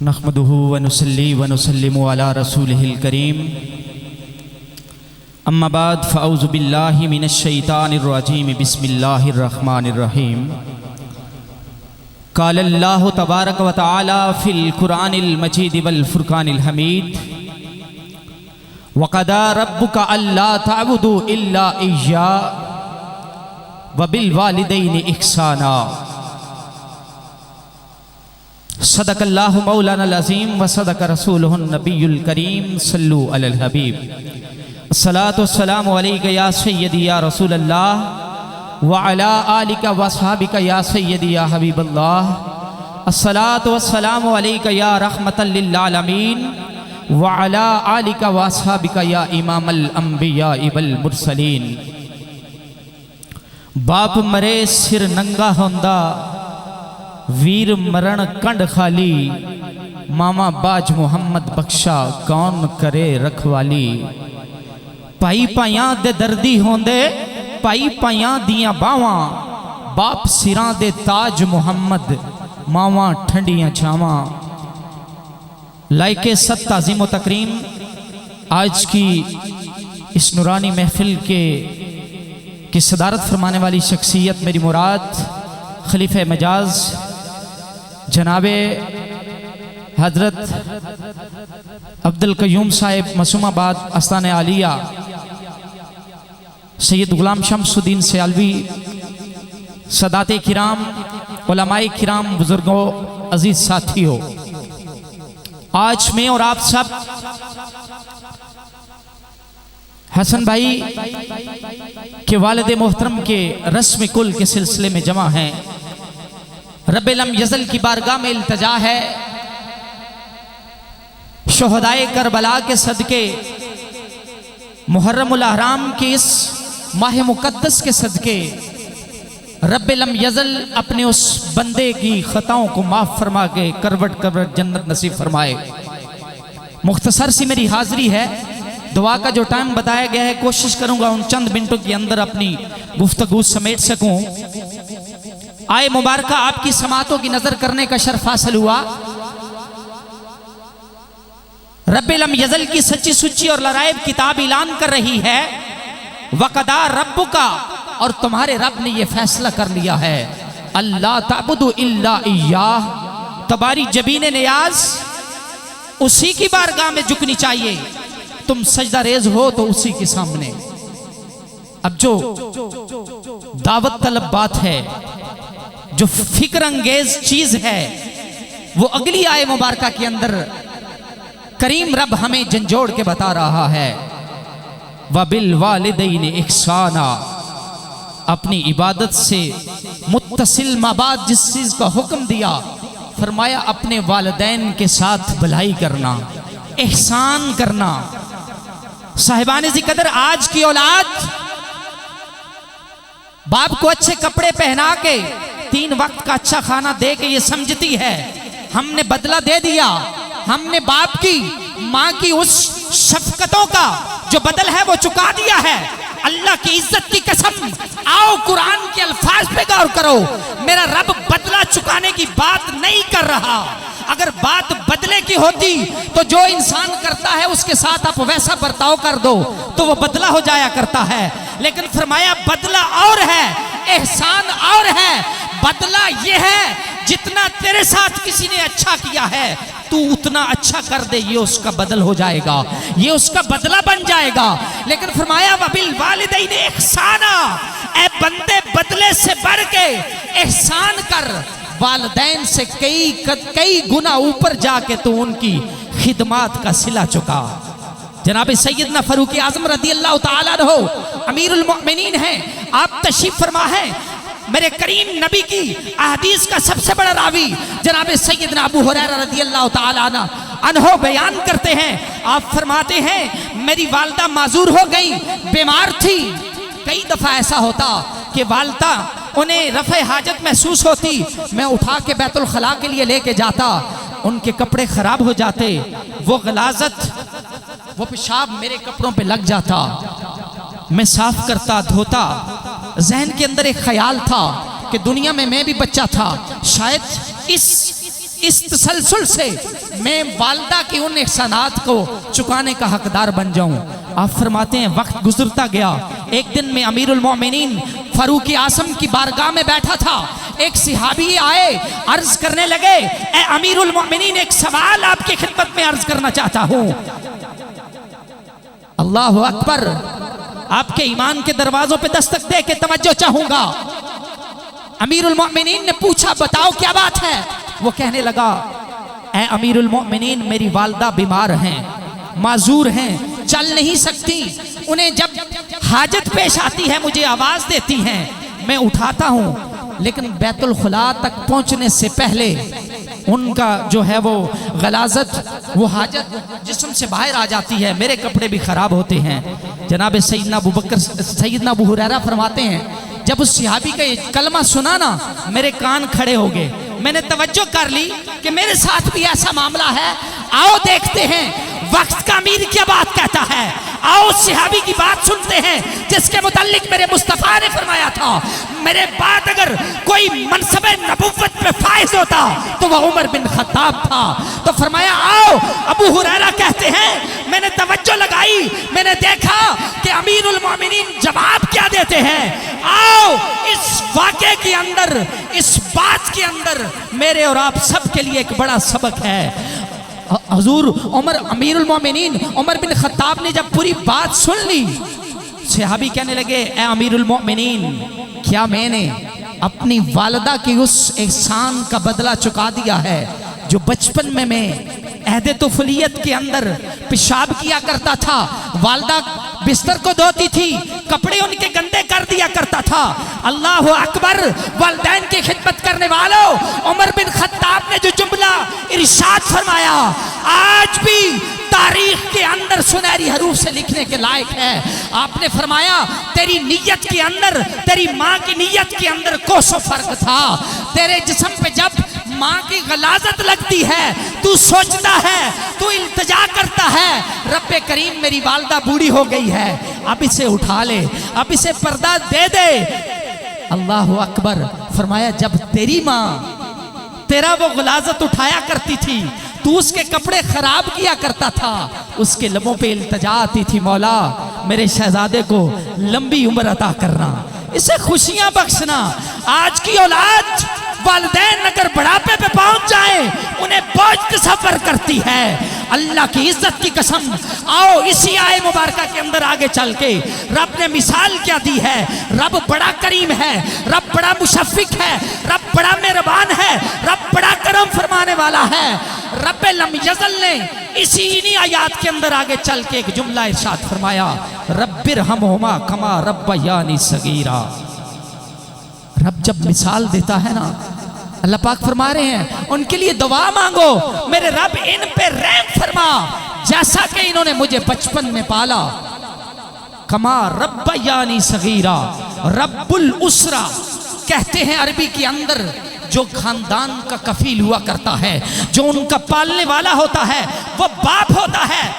نحمده ونصلي ونسلم على رسوله الكريم اما بعد فاعوذ بالله من الشيطان الرجيم بسم الله الرحمن الرحيم قال الله تبارك وتعالى في القرآن المجيد والفرقان الحميد وقضى ربك ألا تعبدوا إلا إياه وبالوالدين إحسانا صدق اللہ مولانا العظیم وصدق رسولہ النبی الکریم صلو علی الحبیب الصلاة والسلام علیکہ یا سیدی یا رسول اللہ وعلا آلکہ واصحابکہ یا سیدی یا حبیب اللہ الصلاة والسلام علیکہ یا رحمت للعالمین وعلا آلکہ واصحابکہ یا امام الانبیاء والمرسلین باپ مرے سر ننگا ہوندہ ویر مرن کنڈ خالی ماما باج محمد بخشا کون کرے رکھوالی پائی پایاں دے دردی ہوندے پائی پایاں دیاں باواں باپ سراں دے تاج محمد ماواں ٹھنڈیاں چھاواں لائق ست تعظیم و تکریم آج کی اس نورانی محفل کی صدارت فرمانے والی شخصیت میری مراد خلیفہ مجاز جناب حضرت عبدالقیوم صاحب معصوم آباد آستانہ عالیہ سید غلام شمس الدین سیالوی سادات کرام علماء کرام بزرگوں عزیز ساتھیوں آج میں اور آپ سب حسن بھائی کے والد محترم کے رسم کل کے سلسلے میں جمع ہیں رب لم یزل کی بارگاہ میں التجا ہے شہدائے کربلا کے صدقے محرم الاحرام کے اس ماہ مقدس کے صدقے رب لم یزل اپنے اس بندے کی خطاؤں کو معاف فرما کے کروٹ کروٹ جنت نصیب فرمائے مختصر سی میری حاضری ہے دعا کا جو ٹائم بتایا گیا ہے کوشش کروں گا ان چند منٹوں کے اندر اپنی گفتگو سمیٹ سکوں آئے مبارکہ آپ کی سماعتوں کی نظر کرنے کا شرف حاصل ہوا رب لم یزل کی سچی سچی اور لرائب کتاب اعلان کر رہی ہے وقضى ربک اور تمہارے رب نے یہ فیصلہ کر لیا ہے اللہ تعبدوا الا ایاہ تمہاری جبین نیاز اسی کی بارگاہ میں جھکنی چاہیے تم سجدہ ریز ہو تو اسی کے سامنے اب جو دعوت طلب بات ہے جو فکر انگیز چیز ہے وہ اگلی آئے مبارکہ کے اندر کریم رب ہمیں جھنجھوڑ کے بتا رہا ہے وَبِالْوَالِدَيْنِ إِحْسَانًا اپنی عبادت سے متصل مابعد جس چیز کا حکم دیا فرمایا اپنے والدین کے ساتھ بھلائی کرنا احسان کرنا صاحبان قدر آج کی اولاد باپ کو اچھے کپڑے پہنا کے 3 وقت کا اچھا کھانا دے کے یہ سمجھتی ہے ہم نے بدلہ دے دیا ہم نے باپ کی ماں کی اس شفقتوں کا جو بدل ہے وہ چکا دیا ہے اللہ کی عزت کی قسم آؤ قرآن کے الفاظ پہ غور کرو میرا رب بدلہ چکانے کی بات نہیں کر رہا اگر بات بدلے کی ہوتی تو جو انسان کرتا ہے اس کے ساتھ آپ ویسا برتاؤ کر دو تو وہ بدلہ ہو جایا کرتا ہے لیکن فرمایا بدلہ اور ہے احسان اور ہے بدلہ یہ ہے جتنا تیرے ساتھ کسی نے اچھا کیا ہے تو اتنا اچھا کر دے یہ اس کا بدل ہو جائے گا یہ اس کا بدلہ بن جائے گا لیکن فرمایا وَبِالْوَالِدَيْنِ إِحْسَانًا اے بندے بدلے سے بڑھ کے احسان کر والدین سے کئی گنا اوپر جا کے تو ان کی خدمات کا صلہ چکا جناب سیدنا فاروق اعظم رضی اللہ تعالیٰ عنہ امیر المؤمنین ہیں آپ تشریف فرما ہیں میرے کریم نبی کی احادیث کا سب سے بڑا راوی جناب سیدنا ابو ہریرہ رضی اللہ تعالیٰ عنہ بیان کرتے ہیں آپ فرماتے ہیں میری والدہ معذور ہو گئی بیمار تھی کئی دفعہ ایسا ہوتا کہ والدہ انہیں رفع حاجت محسوس ہوتی میں اٹھا کے بیت الخلاء کے لیے لے کے جاتا ان کے کپڑے خراب ہو جاتے وہ غلاظت وہ پیشاب میرے کپڑوں پہ لگ جاتا میں صاف کرتا دھوتا ذہن کے اندر ایک خیال تھا کہ دنیا میں بھی بچہ تھا شاید اس اس تسلسل سے میں والدہ کی ان احسانات کو چکانے کا حقدار بن جاؤں۔ آپ فرماتے ہیں وقت گزرتا گیا، ایک دن میں امیر المومنین فاروق اعظم کی بارگاہ میں بیٹھا تھا، ایک صحابی آئے، عرض کرنے لگے اے امیر المومنین ایک سوال آپ کی خدمت میں عرض کرنا چاہتا ہوں۔ اللہ اکبر، آپ کے ایمان کے دروازوں پہ دستک دے کے توجہ چاہوں گا۔ امیر المومنین نے پوچھا بتاؤ کیا بات ہے؟ وہ کہنے لگا اے امیر المومنین میری والدہ بیمار ہیں، معذور ہیں، چل نہیں سکتی، انہیں جب حاجت پیش آتی ہے مجھے آواز دیتی ہیں، میں اٹھاتا ہوں، لیکن بیت الخلا تک پہنچنے سے پہلے ان کا جو ہے وہ غلاظت، وہ حاجت جسم سے باہر آ جاتی ہے، میرے کپڑے بھی خراب ہوتے ہیں۔ جناب سیدنا ابو ہریرہ فرماتے ہیں جب اس صحابی کا یہ کلمہ سنا نا میرے کان کھڑے ہو گئے، میں نے توجہ کر لی کہ میرے ساتھ بھی ایسا معاملہ ہے، آؤ دیکھتے ہیں وقت کا امیر کیا بات کہتا ہے، آؤ صحابی کی بات سنتے ہیں جس کے متعلق میرے مصطفیٰ نے فرمایا تھا میرے بعد اگر کوئی منصب نبوت پہ فائز ہوتا تو وہ عمر بن خطاب تھا۔ تو فرمایا آؤ، ابو ہریرہ کہتے ہیں میں نے توجہ لگائی، میں نے دیکھا کہ امیر المومنین جواب کیا دیتے ہیں۔ آؤ اس واقعے کے اندر، اس بات کے اندر میرے اور آپ سب کے لیے ایک بڑا سبق ہے۔ حضور امیر المومنین عمر بن خطاب نے جب پوری بات سن لی، صحابی کہنے لگے اے امیر المومنین کیا میں نے اپنی والدہ کی اس احسان کا بدلہ چکا دیا ہے جو بچپن میں عہد طفولیت کے اندر پیشاب کیا کرتا تھا، والدہ بستر کو دھوتی تھی، کپڑے ان کے گندے کر دیا کرتا تھا۔ اللہ اکبر، والدین کی خدمت کرنے والوں، عمر بن خطاب نے جو جملہ ارشاد فرمایا آج بھی تاریخ کے اندر سنہری حروف سے لکھنے کے لائق ہے۔ آپ نے فرمایا تیری نیت کے اندر، تیری ماں کی نیت کے اندر کوسو فرق تھا، تیرے جسم پہ جب ماں کی غلاظت لگتی ہے تو سوچتا ہے، تو التجا کرتا ہے رب کریم میری والدہ بوڑھی ہو گئی ہے، اب اسے اٹھا لے، اب اسے پردہ دے دے۔ اللہ اکبر، فرمایا جب تیری ماں تیرا وہ غلاظت اٹھایا کرتی تھی تو اس کے کپڑے خراب کیا کرتا تھا، اس کے لبوں پہ التجا آتی تھی مولا میرے شہزادے کو لمبی عمر عطا کرنا، اسے خوشیاں بخشنا۔ آج کی اولاد والدین اگر بڑھاپے پہ پہنچ جائیں انہیں بوجھ تصور کرتی ہے۔ اللہ کی عزت کی قسم، آؤ اسی آئے مبارکہ کے اندر آگے چل کے رب نے مثال کیا دی ہے۔ رب بڑا کریم ہے، رب بڑا مشفق ہے، رب بڑا مہربان ہے، رب بڑا کرم فرمانے والا ہے۔ رب لم یزل نے اسی آیات کے اندر آگے چل کے ایک جملہ ارشاد فرمایا رب ارحمہما کما ربیانی صغیرا۔ رب جب مثال دیتا ہے نا، اللہ پاک فرما رہے ہیں ان کے لیے دعا مانگو میرے رب ان پہ رحم فرما جیسا کہ انہوں نے مجھے بچپن میں پالا۔ کما ربیانی صغیرا، رب الاسرہ کہتے ہیں عربی کے اندر جو خاندان کا کفیل ہوا کرتا ہے، جو ان کا پالنے والا ہوتا ہے وہ باپ ہوتا ہے۔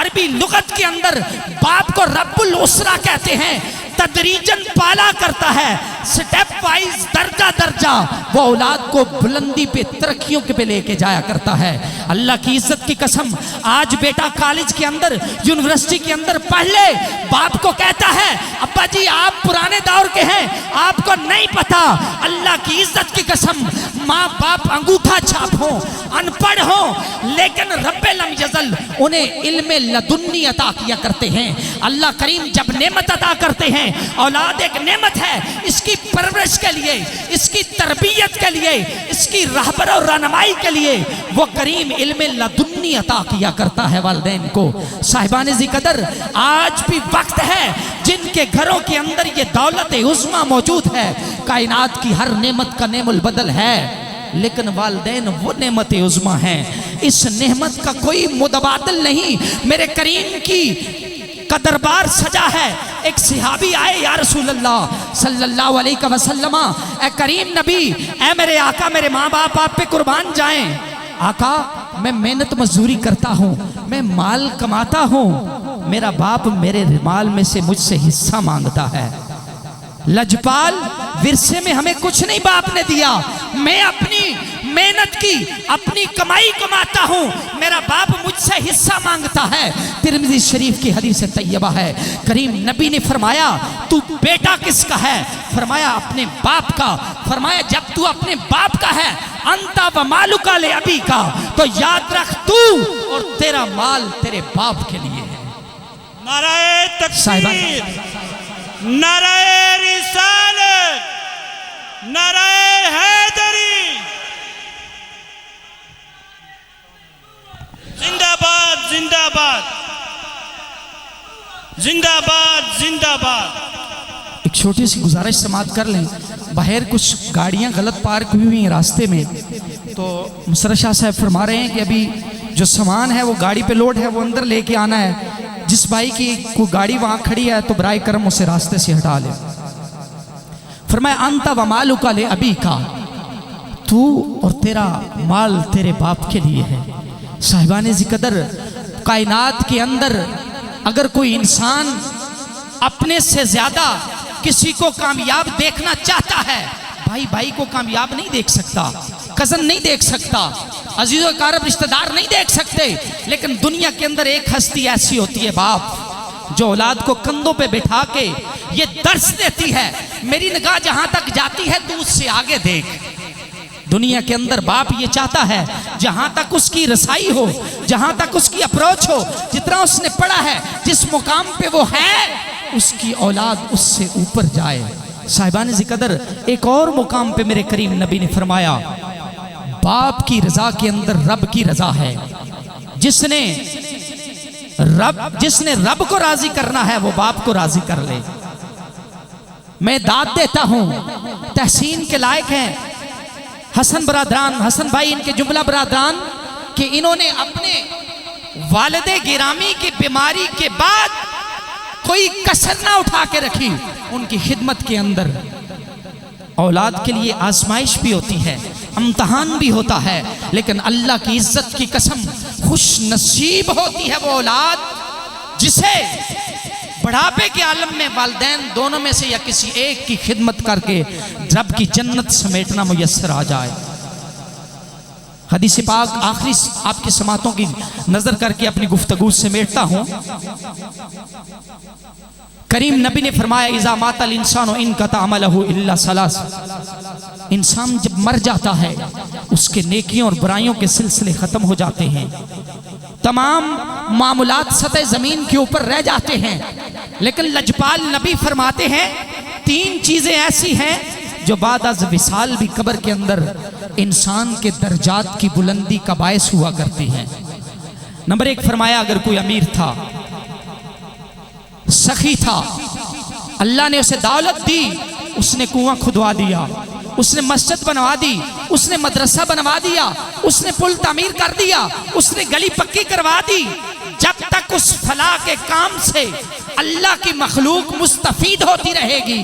عربی لغت کے اندر باپ کو رب الاسرہ کہتے ہیں، تدریجاً پالا کرتا ہے، سٹیپ وائز درجہ درجہ وہ اولاد کو بلندی پہ ترقیوں کے پہ لے کے جایا کرتا ہے۔ اللہ کی عزت کی قسم، آج بیٹا کالج کے اندر، یونیورسٹی کے اندر پڑھ لے، باپ کو کہتا ہے ابا جی آپ پرانے دور کے ہیں آپ کو نہیں پتا۔ اللہ کی عزت کی قسم، ماں باپ انگوٹھا چھاپ ہوں، ان پڑھ ہوں، لیکن رب لم یزل انہیں علم لدنی عطا کیا کرتے ہیں۔ اللہ کریم جب نعمت عطا کرتے ہیں، اولاد ایک نعمت ہے، اس کی پرورش کے لیے، اس کی تربیت کے لیے، اس کی رہبر اور رہنمائی کے لیے وہ کریم علم لدنی عطا کیا کرتا ہے والدین کو۔ صاحبان ذی قدر، آج بھی وقت ہے جن کے گھروں کے اندر یہ دولت عظمیٰ موجود ہے، کائنات کی ہر نعمت کا نعم البدل ہے، لیکن والدین وہ نعمت عظمیٰ ہیں، اس نعمت کا کوئی متبادل نہیں۔ میرے کریم کی کا دربار سجا ہے، ایک صحابی آئے یا رسول اللہ صلی اللہ علیہ وسلم، اے کریم نبی، اے میرے آقا میرے ماں باپ آپ پہ قربان جائیں۔ آقا میں محنت مزدوری کرتا ہوں، میں مال کماتا ہوں، میرا باپ میرے مال میں سے مجھ سے حصہ مانگتا ہے۔ لجپال، ورثے میں ہمیں کچھ نہیں باپ نے دیا، میں اپنی محنت کی, اپنی کمائی کماتا ہوں, میرا باپ مجھ سے حصہ مانگتا ہے. ترمذی شریف کی حدیث طیبہ ہے. کریم نبی نے فرمایا تو بیٹا کس کا ہے؟ فرمایا اپنے باپ کا. فرمایا جب تو اپنے باپ کا ہے, انتا و مالک لابی کا, تو یاد رکھ تو اور تیرا مال تیرے باپ کے لیے ہے. نعرہ تکبیر, نعرہ رسالت, نعرہ حیدری, زندہ باد زندہ باد زندہ باد زندہ باد. ایک چھوٹی سی گزارش سماعت کر لیں. باہر کچھ گاڑیاں غلط پارک ہوئی ہیں راستے میں, تو مسرر شاہ صاحب فرما رہے ہیں کہ ابھی جو سامان ہے وہ گاڑی پہ لوڈ ہے, وہ اندر لے کے آنا ہے. جس بھائی کی کوئی گاڑی وہاں کھڑی ہے تو برائے کرم اسے راستے سے ہٹا لے. فرمایا انتا و مالک لابی کا, تو اور تیرا مال تیرے باپ کے لیے ہے. صاحبان ذکر, کائنات کے اندر اگر کوئی انسان اپنے سے زیادہ کسی کو کامیاب دیکھنا چاہتا ہے, بھائی بھائی کو کامیاب نہیں دیکھ سکتا, کزن نہیں دیکھ سکتا, عزیز و اقارب رشتہ دار نہیں دیکھ سکتے, لیکن دنیا کے اندر ایک ہستی ایسی ہوتی ہے باپ, جو اولاد کو کندھوں پہ بٹھا کے یہ درس دیتی ہے, میری نگاہ جہاں تک جاتی ہے تو اس سے آگے دیکھ. دنیا کے اندر باپ یہ چاہتا ہے جہاں تک اس کی رسائی ہو, جہاں تک اس کی اپروچ ہو, جتنا اس نے پڑھا ہے, جس مقام پہ وہ ہے, اس کی اولاد اس سے اوپر جائے. صاحبان ذکر, ایک اور مقام پہ میرے کریم نبی نے فرمایا باپ کی رضا کے اندر رب کی رضا ہے. جس نے رب کو راضی کرنا ہے وہ باپ کو راضی کر لے. میں داد دیتا ہوں, تحسین کے لائق ہیں حسن برادران, حسن بھائی ان کے جملہ برادران, کہ انہوں نے اپنے والد گرامی کی بیماری کے بعد کوئی کسر نہ اٹھا کے رکھی. ان کی خدمت کے اندر اولاد کے لیے آزمائش بھی ہوتی ہے, امتحان بھی ہوتا ہے, لیکن اللہ کی عزت کی قسم خوش نصیب ہوتی ہے وہ اولاد جسے بڑھاپے کے عالم میں والدین دونوں میں سے یا کسی ایک کی خدمت کر کے رب کی جنت سمیٹنا میسر آ جائے. حدیث پاک آخری آپ کی سماعتوں کی نظر کر کے اپنی گفتگو سمیٹتا ہوں. کریم نبی نے فرمایا اذا مات الانسان انقطع عملہ الا ثلاث, انسان جب مر جاتا ہے اس کے نیکیوں اور برائیوں کے سلسلے ختم ہو جاتے ہیں, تمام معاملات سطح زمین کے اوپر رہ جاتے ہیں, لیکن لجپال نبی فرماتے ہیں تین چیزیں ایسی ہیں جو بعد از وصال بھی قبر کے اندر انسان کے درجات کی بلندی کا باعث ہوا کرتی ہیں. نمبر ایک فرمایا اگر کوئی امیر تھا, سخی تھا, اللہ نے اسے دولت دی, اس نے کنواں کھدوا دیا, اس نے مسجد بنوا دی, اس نے مدرسہ بنوا دیا, اس نے پل تعمیر کر دیا, اس نے گلی پکی کروا دی, جب تک اس فلاح کے کام سے اللہ کی مخلوق مستفید ہوتی رہے گی,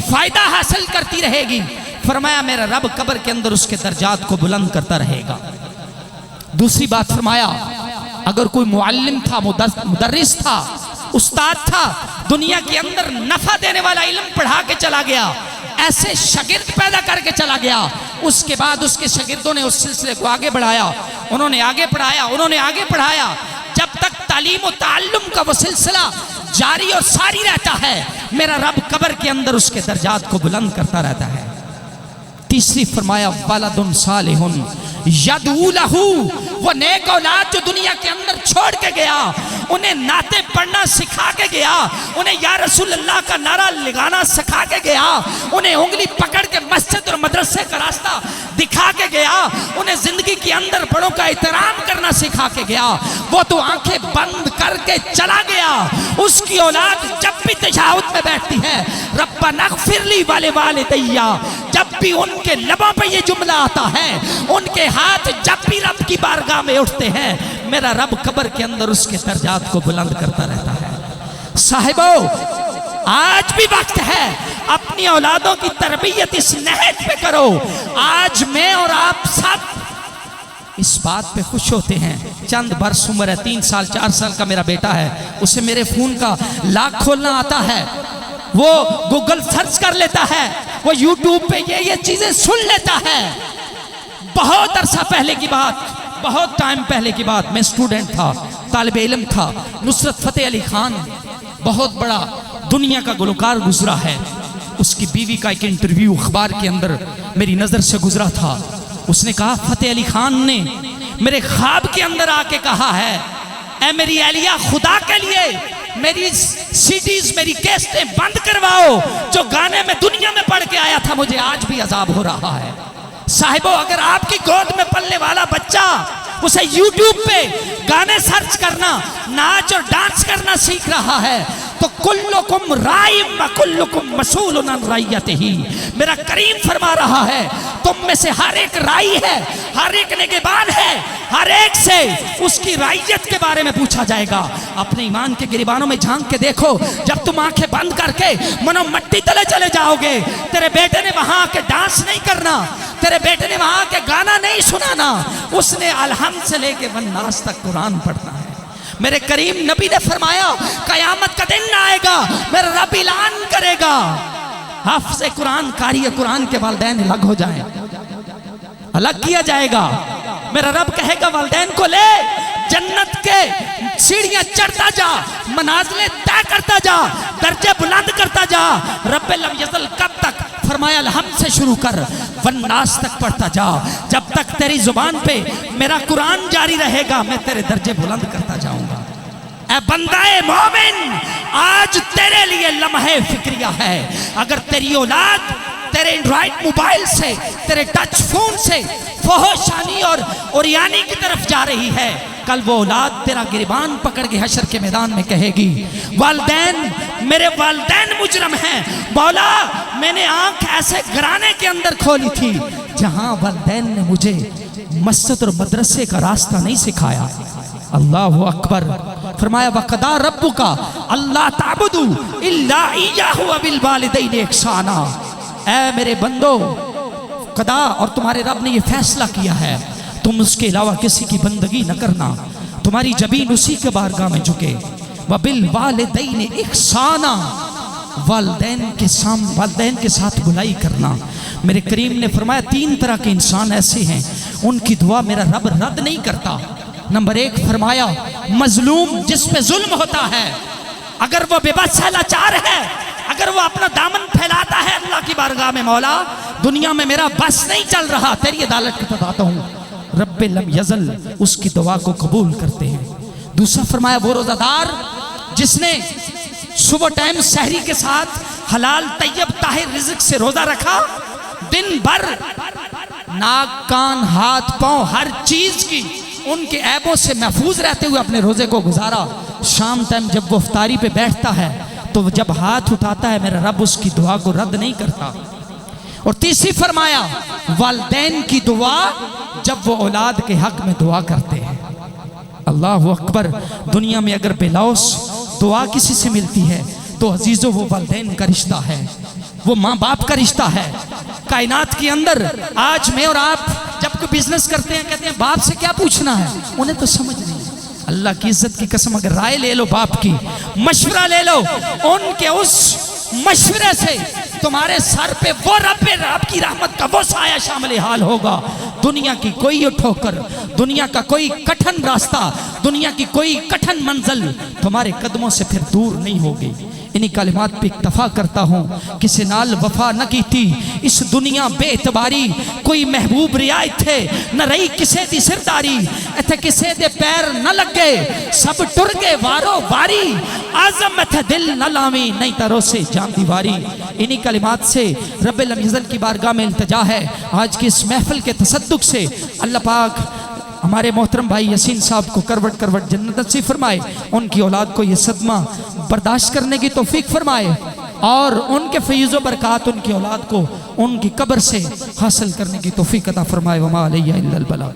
فائدہ حاصل کرتی رہے گی, فرمایا میرا رب قبر کے اندر اس کے درجات کو بلند کرتا رہے گا. دوسری بات فرمایا اگر کوئی معلم تھا, مدرس تھا, استاد تھا, دنیا کے اندر نفع دینے والا علم پڑھا کے چلا گیا, ایسے شاگرد پیدا کر کے چلا گیا, اس کے بعد اس کے شاگردوں نے اس سلسلے کو آگے بڑھایا, انہوں نے آگے پڑھایا, انہوں نے آگے پڑھایا, جب تک تعلیم و تعلم کا وہ سلسلہ جاری اور ساری رہتا ہے, میرا رب قبر کے اندر اس کے درجات کو بلند کرتا رہتا ہے. تیسری فرمایا ولد صالح یدعو لہ, وہ نیک اولاد جو دنیا کے اندر چھوڑ کے گیا, انہیں نعتیں پڑھنا سکھا کے گیا, انہیں یا رسول اللہ کا نعرہ لگانا سکھا کے گیا, انہیں انگلی پکڑ کے مسجد اور مدرسے کا راستہ دکھا کے گیا, انہیں زندگی کے اندر بڑوں کا احترام کرنا سکھا کے گیا, وہ تو آنکھیں بند کر کے چلا گیا. اس کی اولاد جب بھی تشہد میں بیٹھتی ہے ربنا اغفر لی ولوالدی, جب بھی ان کے لبوں پہ یہ جملہ آتا ہے, ان کے ہاتھ جب بھی رب کی بارگاہ میں اٹھتے ہیں, میرا رب قبر کے اندر اس کے درجات کو بلند کرتا رہتا ہے. صاحبو آج بھی وقت ہے, اپنی اولادوں کی تربیت اس نہج پہ کرو. آج میں اور آپ سب اس بات پہ خوش ہوتے ہیں, چند برس عمر ہے, 3 سال 4 سال کا میرا بیٹا ہے, اسے میرے فون کا لاک کھولنا آتا ہے, وہ گوگل سرچ کر لیتا ہے, وہ یوٹیوب پہ یہ چیزیں سن لیتا ہے. بہت عرصہ پہلے کی بات، بہت ٹائم پہلے کی بات، میں اسٹوڈنٹ تھا، طالب علم تھا. نصرت فتح علی خان بہت بڑا دنیا کا گلوکار گزرا ہے. اس کی بیوی کا ایک انٹرویو اخبار کے اندر میری نظر سے گزرا تھا. اس نے کہا فتح علی خان نے میرے خواب کے اندر آ کے کہا ہے اے میری اہلیہ خدا کے لیے میری سیڈیز میری کیسٹیں بند کرواؤ، جو گانے میں دنیا میں پڑھ کے آیا تھا مجھے آج بھی عذاب ہو رہا ہے. صاحبو اگر آپ کی گود میں پلنے والا بچہ اسے یوٹیوب پہ گانے سرچ کرنا، ناچ اور ڈانس کرنا سیکھ رہا ہے تو کلکم رائی و کلکم مسئول عن رعیتہ. میرا کریم فرما رہا ہے تم میں سے ہر ایک رائی ہے، ہر ایک نگہبان ہے، ہر ایک سے اس کی رعیت کے بارے میں پوچھا جائے گا. اپنے ایمان کے گریبانوں میں جھانک کے دیکھو، جب تم آنکھیں بند کر کے منو مٹی تلے چلے جاؤ گے، تیرے بیٹے نے وہاں آ کے ڈانس نہیں کرنا، تیرے بیٹے نے وہاں آ کے گانا نہیں سنانا، اس نے الحمد سے لے کے والناس تک قرآن پڑھنا ہے. میرے کریم نبی نے فرمایا قیامت کا دن آئے گا میرا رب اعلان کرے گا حافظ قرآن قاری قرآن کے والدین الگ ہو جائیں، الگ کیا جائے گا. میرا رب کہے گا والدین کو لے جنت کے سیڑھیاں چڑھتا جا، منازلیں طے کرتا جا، درجے بلند کرتا جا. رب لم یزل کب تک؟ فرمایا الحمد سے شروع کر والناس تک پڑھتا جا. جب تک تیری زبان پہ میرا قرآن جاری رہے گا میں تیرے درجے بلند کرتا جاؤں گا. اے بندہ مومن آج تیرے لیے لمحے فکریہ ہے. اگر تیری اولاد تیرے اینڈرائیڈ موبائل سے، تیرے ٹچ فون سے فحشانی اور اوریانی کی طرف جا رہی ہے، کل وہ اولاد تیرا گریبان پکڑ کے حشر کے میدان میں کہے گی والدین میرے والدین مجرم ہیں. مولا میں نے آنکھ ایسے گرانے کے اندر کھولی تھی جہاں والدین نے مجھے مسجد اور مدرسے کا راستہ نہیں سکھایا. اللہ اکبر. فرمایا وَقَضَىٰ رَبُّكَ أَلَّا تَعْبُدُوا إِلَّا إِيَّاهُ وَبِالْوَالِدَيْنِ إِحْسَانًا. اے میرے بندو قضا اور تمہارے رب نے یہ فیصلہ کیا ہے تم اس کے علاوہ کسی کی بندگی نہ کرنا، تمہاری جبین اسی کے بارگاہ میں جھکے. وَبِالْوَالِدَيْنِ إِحْسَانًا، والدین کے ساتھ بلائی کرنا. میرے کریم نے فرمایا 3 طرح کے انسان ایسے ہیں ان کی دعا میرا رب رد نہیں کرتا. نمبر 1 فرمایا مظلوم جس پہ ظلم ہوتا ہے، اگر وہ بے بس ہے، لاچار ہے، اگر وہ اپنا دامن پھیلاتا ہے اللہ کی بارگاہ میں مولا دنیا میں میرا بس نہیں چل رہا، تیری عدالت کی بتاتا ہوں، رب لم یزل اس کی دعا کو قبول کرتے ہیں. دوسرا فرمایا وہ روزہ دار جس نے صبح ٹائم سحری کے ساتھ حلال طیب طاہر رزق سے روزہ رکھا، دن بھر ناک کان ہاتھ پاؤں ہر چیز کی ان کے عیبوں سے محفوظ رہتے ہوئے اپنے روزے کو گزارا. شام ٹائم جب وہ افطاری پہ بیٹھتا ہے تو جب ہاتھ اٹھاتا ہے میرا رب اس کی دعا کو رد نہیں کرتا. اور تیسری فرمایا والدین کی دعا جب وہ اولاد کے حق میں دعا کرتے ہیں. اللہ اکبر. دنیا میں اگر بلاؤس دعا کسی سے ملتی ہے تو عزیزو وہ والدین کا رشتہ ہے، وہ ماں باپ کا رشتہ ہے. کائنات کے اندر آج میں اور آپ جب کوئی بزنس کرتے ہیں کہتے ہیں باپ سے کیا پوچھنا ہے، انہیں تو سمجھ نہیں. اللہ کی عزت کی قسم اگر رائے لے لو باپ کی، مشورہ لے لو، ان کے اس مشورے سے تمہارے سر پہ وہ رب کی رحمت کا وہ سایہ شامل حال ہوگا. دنیا کی کوئی ٹھوکر، دنیا کا کوئی کٹھن راستہ، دنیا کی کوئی کٹھن منزل تمہارے قدموں سے پھر دور نہیں ہوگی. انہی کلمات پہ اکتفا کرتا ہوں. کسی نال وفا نہ کیتی اس دنیا بے اعتباری، کوئی محبوب رعایت تھے نہ رہی کسے دی سرداری، ایتھے کسے دے پیر نہ لگے سب ٹر گئے وارو واری، آزم ایتھے دل نہ لاویں نہیں ترو سے جان دیواری. انہی کلمات سے رب لم یزل کی بارگاہ میں التجا ہے آج کی اس محفل کے تصدق سے اللہ پاک ہمارے محترم بھائی یسین صاحب کو کروٹ کروٹ جنت نصیب فرمائے، ان کی اولاد کو یہ صدمہ برداشت کرنے کی توفیق فرمائے، اور ان کے فیض و برکات ان کی اولاد کو ان کی قبر سے حاصل کرنے کی توفیق عطا فرمائے. وما علیہ الا البلاغ.